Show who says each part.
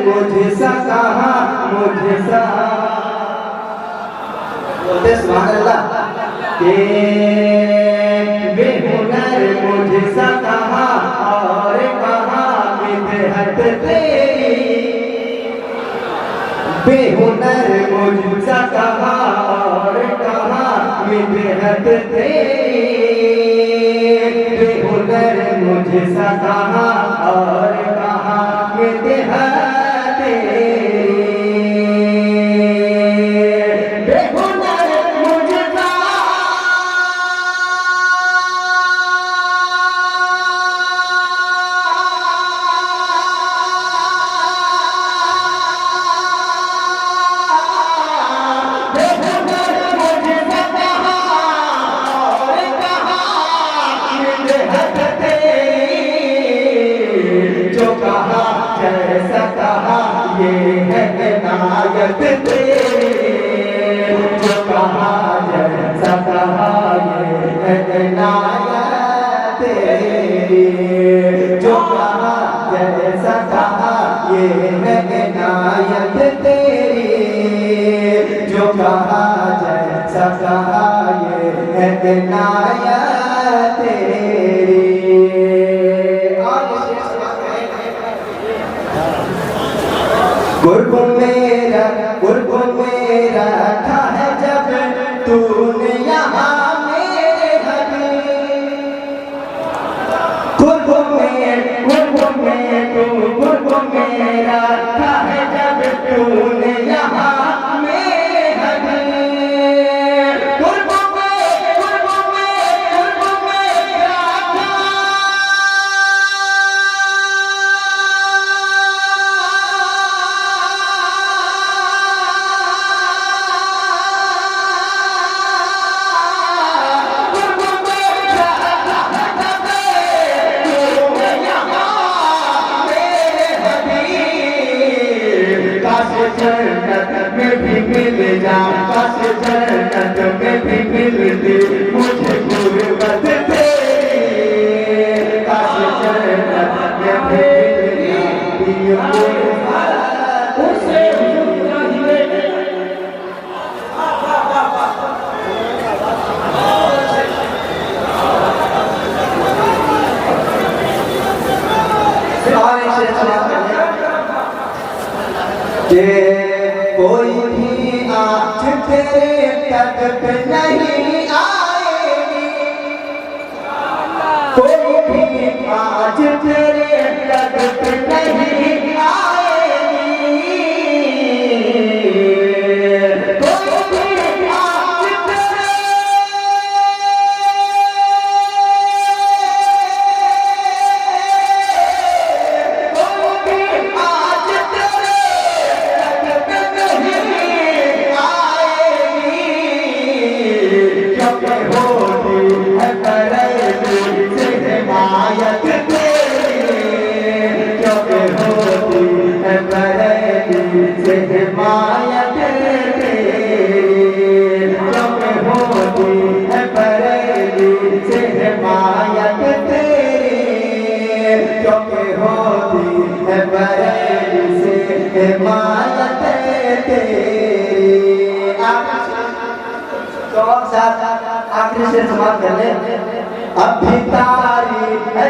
Speaker 1: मुझसा कहाँ मुझसा बोलते सुभान अल्लाह के बेहुनर मुझसा कहाँ और कहाँ मिदहत तेरी बेहुनर मुझसा कहाँ और कहाँ मिदहत तेरी बेहुनर मुझसा कहाँ और कहाँ मिदहत जैसा कहा ये है इनायत तेरी जो कहा जैसा कहा ये है इनायत तेरी जो कहा जैसा कहा ये है इनायत तेरी जो कहा जैसा कहा ये है इनायत तेरी। कुर्ब मेरा था है जब तूने यहाँ मेरे हबी कुर्ब मेरा था है जब तूने यहाँ मेरे हबी जन्नत में भी मिल जा काश जन्नत में भी मिलती मुझे गुर्बत तेरी काश जन्नत में भी मिलती उसे कोई भी आज तेरे तक पे नहीं आएगी कोई भी आज तेरे तक पे नहीं आएगी कोई भी आज हिमायत तेरी जब होती है बरेली से हिमायत तेरी जब होती है बरेली से हिमायत तेरी। तो साथ आखिरी से समाप्त कर ले। अब भी तारीफ है